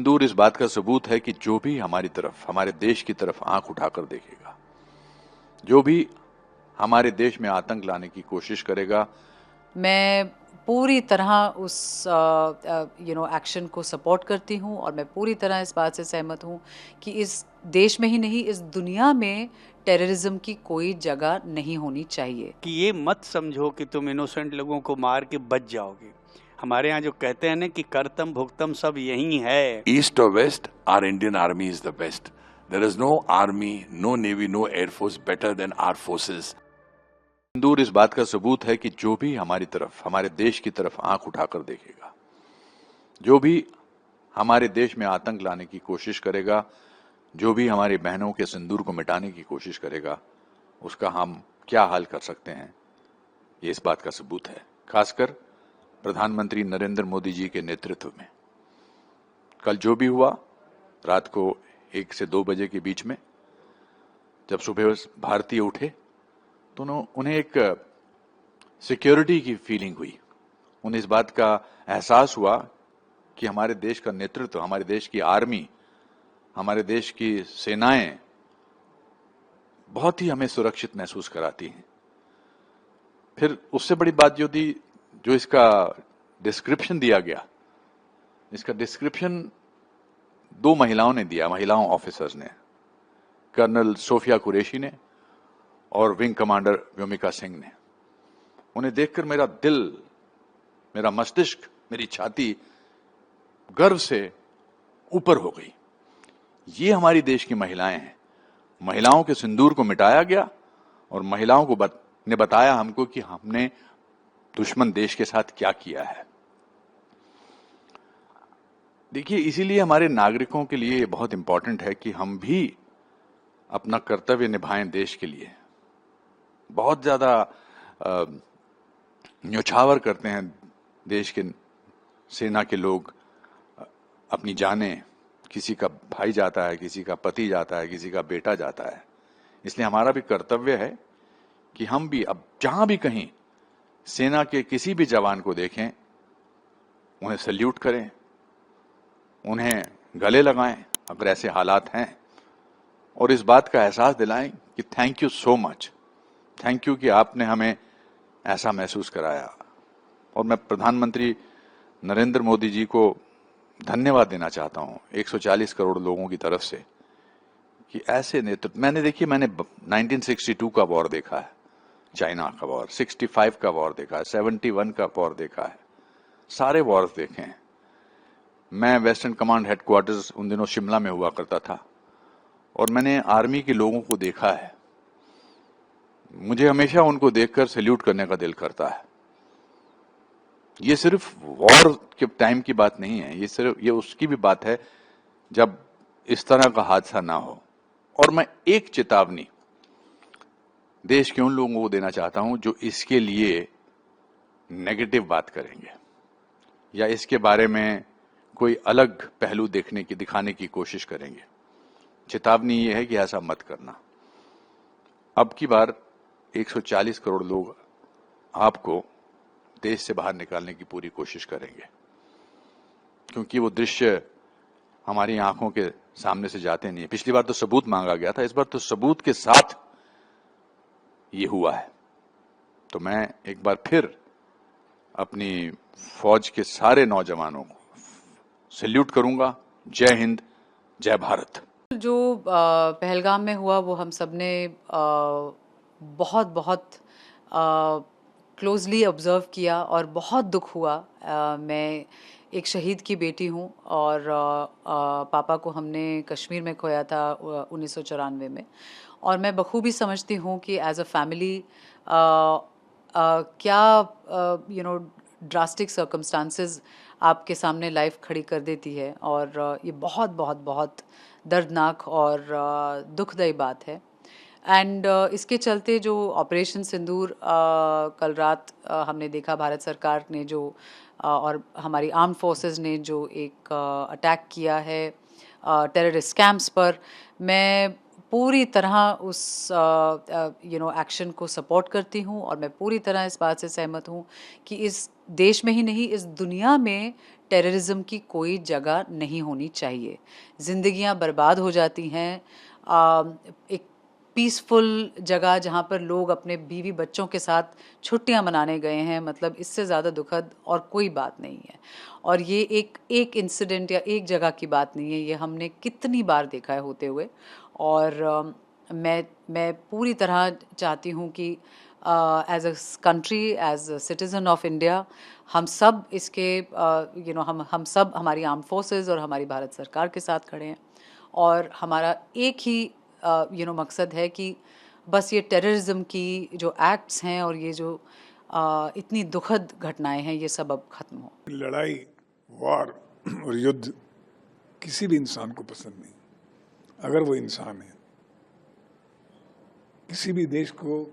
सिंदूर इस बात का सबूत है कि जो भी हमारी तरफ, हमारे देश की तरफ आंख उठाकर देखेगा, जो भी हमारे देश में आतंक लाने की कोशिश करेगा, मैं पूरी तरह उस एक्शन को सपोर्ट करती हूँ और मैं पूरी तरह इस बात से सहमत हूँ कि इस देश में ही नहीं, इस दुनिया में टेररिज्म की कोई जगह नहीं होनी चाहिए। कि ये मत समझो कि तुम इनोसेंट लोगों को मार के बच जाओगे। हमारे यहाँ जो कहते हैं ना कि करतम भुगतम सब यही है। East or West, our Indian Army is the best. There is no army, no navy, no air force better than our forces. सिंदूर इस बात का सबूत है कि जो भी हमारी तरफ, हमारे देश की तरफ आंख उठाकर देखेगा, जो भी हमारे देश में आतंक लाने की कोशिश करेगा, जो भी हमारी बहनों के सिंदूर को मिटाने की कोशिश करेगा, उसका हम क्या हाल कर सकते हैं, ये इस बात का सबूत है। खासकर प्रधानमंत्री नरेंद्र मोदी जी के नेतृत्व में कल जो भी हुआ, रात को 1 से 2 बजे के बीच में, जब सुबह भारतीय उठे तो उन्हें एक सिक्योरिटी की फीलिंग हुई। उन्हें इस बात का एहसास हुआ कि हमारे देश का नेतृत्व, हमारे देश की आर्मी, हमारे देश की सेनाएं बहुत ही हमें सुरक्षित महसूस कराती हैं। फिर उससे बड़ी बात जो थी, जो इसका डिस्क्रिप्शन दिया गया, इसका डिस्क्रिप्शन 2 महिलाओं ने दिया, महिलाओं ऑफिसर्स ने, कर्नल सोफिया कुरैशी ने और विंग कमांडर व्योमिका सिंह ने। उन्हें देखकर मेरा दिल, मेरा मस्तिष्क, मेरी छाती गर्व से ऊपर हो गई। ये हमारी देश की महिलाएं हैं। महिलाओं के सिंदूर को मिटाया गया और महिलाओं को ने बताया हमको कि हमने दुश्मन देश के साथ क्या किया है। देखिए, इसीलिए हमारे नागरिकों के लिए बहुत इंपॉर्टेंट है कि हम भी अपना कर्तव्य निभाएं देश के लिए। बहुत ज्यादा न्योछावर करते हैं देश के सेना के लोग अपनी जानें, किसी का भाई जाता है, किसी का पति जाता है, किसी का बेटा जाता है। इसलिए हमारा भी कर्तव्य है कि हम भी अब जहां भी कहीं सेना के किसी भी जवान को देखें, उन्हें सल्यूट करें, उन्हें गले लगाएं अगर ऐसे हालात हैं, और इस बात का एहसास दिलाएं कि thank you so much, thank you कि आपने हमें ऐसा महसूस कराया। और मैं प्रधानमंत्री नरेंद्र मोदी जी को धन्यवाद देना चाहता हूं 140 करोड़ लोगों की तरफ से कि ऐसे नेतृत्व। मैंने 1962 का वॉर देखा है, चाइना का वॉर, 65 का वॉर देखा है, 71 का वॉर देखा है, सारे वॉर्स देखे हैं। मैं वेस्टर्न कमांड हेडक्वार्टर्स उन दिनों शिमला में हुआ करता था और मैंने आर्मी के लोगों को देखा है। मुझे हमेशा उनको देखकर सैल्यूट करने का दिल करता है। ये सिर्फ वॉर के टाइम की बात नहीं है, ये उसकी भी बात है जब इस तरह का हादसा ना हो। और मैं एक चेतावनी देश के उन लोगों को देना चाहता हूं जो इसके लिए नेगेटिव बात करेंगे या इसके बारे में कोई अलग पहलू दिखाने की कोशिश करेंगे। चेतावनी ये है कि ऐसा मत करना। अब की बार 140 करोड़ लोग आपको देश से बाहर निकालने की पूरी कोशिश करेंगे, क्योंकि वो दृश्य हमारी आंखों के सामने से जाते नहीं है। पिछली बार तो सबूत मांगा गया था, इस बार तो सबूत के साथ ये हुआ है। तो मैं एक बार फिर अपनी फौज के सारे नौजवानों को सैल्यूट करूंगा। जय हिंद, जय भारत। जो पहलगाम में हुआ वो हम सब ने बहुत बहुत क्लोजली ऑब्जर्व किया और बहुत दुख हुआ। मैं एक शहीद की बेटी हूँ और पापा को हमने कश्मीर में खोया था 1994 में, और मैं बखूबी समझती हूँ कि एज अ फैमिली क्या ड्रास्टिक सर्कमस्टांसेस आपके सामने लाइफ खड़ी कर देती है, और ये बहुत बहुत बहुत दर्दनाक और दुखदायी बात है। एंड इसके चलते जो ऑपरेशन सिंदूर कल रात हमने देखा, भारत सरकार ने जो और हमारी आर्म फोर्सेस ने जो एक अटैक किया है टेररिस्ट कैंप्स पर, मैं पूरी तरह उस एक्शन को सपोर्ट करती हूँ और मैं पूरी तरह इस बात से सहमत हूँ कि इस देश में ही नहीं, इस दुनिया में टेररिज्म की कोई जगह नहीं होनी चाहिए। ज़िंदगियां बर्बाद हो जाती हैं। एक पीसफुल जगह जहाँ पर लोग अपने बीवी बच्चों के साथ छुट्टियां मनाने गए हैं, मतलब इससे ज़्यादा दुखद और कोई बात नहीं है। और ये एक इंसिडेंट या एक जगह की बात नहीं है, ये हमने कितनी बार देखा है होते हुए। और मैं पूरी तरह चाहती हूँ कि as a country, as a citizen of India, हम सब इसके हम सब, हमारी आर्म फोर्सेस और हमारी भारत सरकार के साथ खड़े हैं। और हमारा एक ही मकसद है कि बस ये टेररिज्म की जो एक्ट्स हैं और ये जो इतनी दुखद घटनाएं हैं, ये सब अब ख़त्म हो। लड़ाई, वार और युद्ध किसी भी इंसान को पसंद नहीं। अगर वो इंसान है, किसी भी देश को,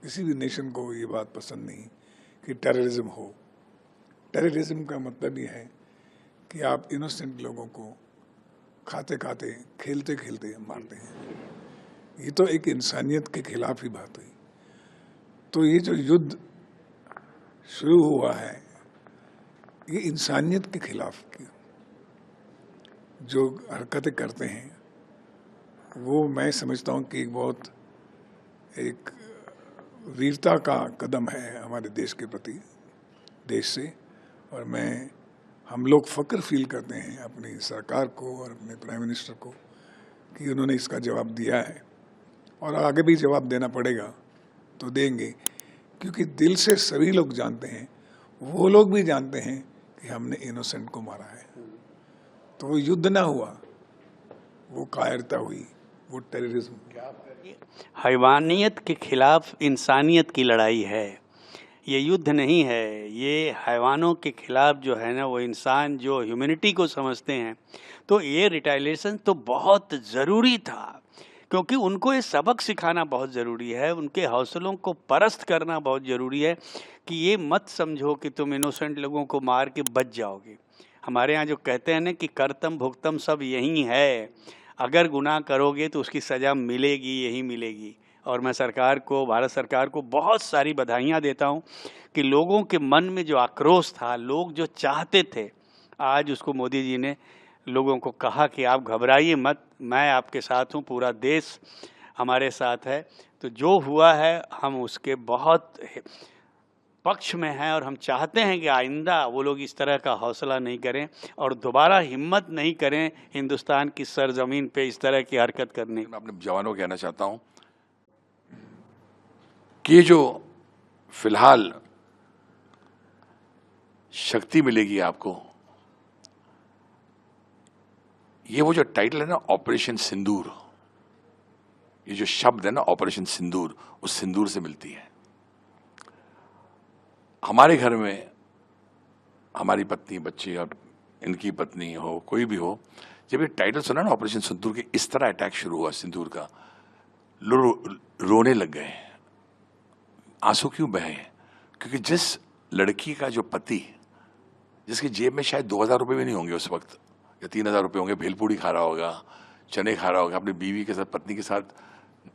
किसी भी नेशन को ये बात पसंद नहीं कि टेररिज्म हो। टेररिज्म का मतलब ये है कि आप इनोसेंट लोगों को खाते खाते, खेलते खेलते मारते हैं। ये तो एक इंसानियत के खिलाफ ही बात हुई। तो ये जो युद्ध शुरू हुआ है, ये इंसानियत के खिलाफ की जो हरकतें करते हैं, वो मैं समझता हूँ कि बहुत एक वीरता का कदम है हमारे देश के प्रति, देश से। और हम लोग फ़ख्र फील करते हैं अपनी सरकार को और अपने प्राइम मिनिस्टर को कि उन्होंने इसका जवाब दिया है, और आगे भी जवाब देना पड़ेगा तो देंगे, क्योंकि दिल से सभी लोग जानते हैं, वो लोग भी जानते हैं कि हमने इनोसेंट को मारा है। तो वो युद्ध ना हुआ, वो कायरता हुई, वो टेररिज्म। हैवानियत के खिलाफ इंसानियत की लड़ाई है, ये युद्ध नहीं है। ये हैवानों के खिलाफ जो है ना, वो इंसान जो ह्यूमैनिटी को समझते हैं। तो ये रिटालिएशन तो बहुत ज़रूरी था, क्योंकि उनको ये सबक सिखाना बहुत ज़रूरी है, उनके हौसलों को परस्त करना बहुत ज़रूरी है कि ये मत समझो कि तुम इनोसेंट लोगों को मार के बच जाओगे। हमारे यहाँ जो कहते हैं ना कि कर्तम भुगतम सब यही है, अगर गुनाह करोगे तो उसकी सज़ा मिलेगी, यही मिलेगी। और मैं सरकार को, भारत सरकार को बहुत सारी बधाइयाँ देता हूँ कि लोगों के मन में जो आक्रोश था, लोग जो चाहते थे, आज उसको मोदी जी ने लोगों को कहा कि आप घबराइए मत, मैं आपके साथ हूँ, पूरा देश हमारे साथ है। तो जो हुआ है हम उसके बहुत पक्ष में हैं, और हम चाहते हैं कि आइंदा वो लोग इस तरह का हौसला नहीं करें और दोबारा हिम्मत नहीं करें हिंदुस्तान की सरजमीन पे इस तरह की हरकत करने। मैं अपने जवानों को कहना चाहता हूं कि ये जो फिलहाल शक्ति मिलेगी आपको, ये वो जो टाइटल है ना, ऑपरेशन सिंदूर, ये जो शब्द है ना ऑपरेशन सिंदूर, उस सिंदूर से मिलती है। हमारे घर में हमारी पत्नी, बच्चे और इनकी पत्नी हो, कोई भी हो, जब ये टाइटल सुना ना ऑपरेशन सिंदूर के, इस तरह अटैक शुरू हुआ सिंदूर का, रोने लग गए, आंसू क्यों बहे? क्योंकि जिस लड़की का जो पति, जिसकी जेब में शायद 2000 रुपये भी नहीं होंगे उस वक्त, या 3000 रुपये होंगे, भेलपूड़ी खा रहा होगा, चने खा रहा होगा, अपनी बीवी के साथ, पत्नी के साथ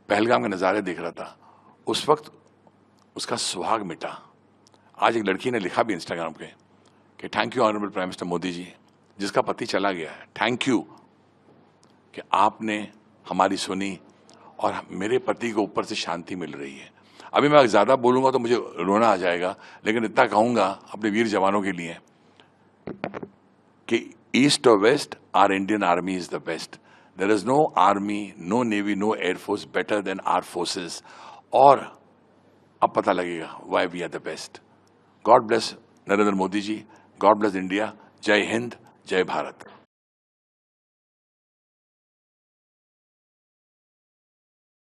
पहलगाम के नज़ारे देख रहा था, उस वक्त उसका सुहाग मिटा। आज एक लड़की ने लिखा भी इंस्टाग्राम पे कि thank you honourable prime minister Modi ji, जिसका पति चला गया है, थैंक यू कि आपने हमारी सुनी और मेरे पति को ऊपर से शांति मिल रही है। अभी मैं ज़्यादा बोलूँगा तो मुझे रोना आ जाएगा, लेकिन इतना कहूँगा अपने वीर जवानों के लिए कि ईस्ट और west, our Indian army is the best. There is no army, no navy, no air force better than our forces. और अब पता लगेगा why we are the best. God bless Narendra Modi ji, God bless India. जय हिंद, जय भारत।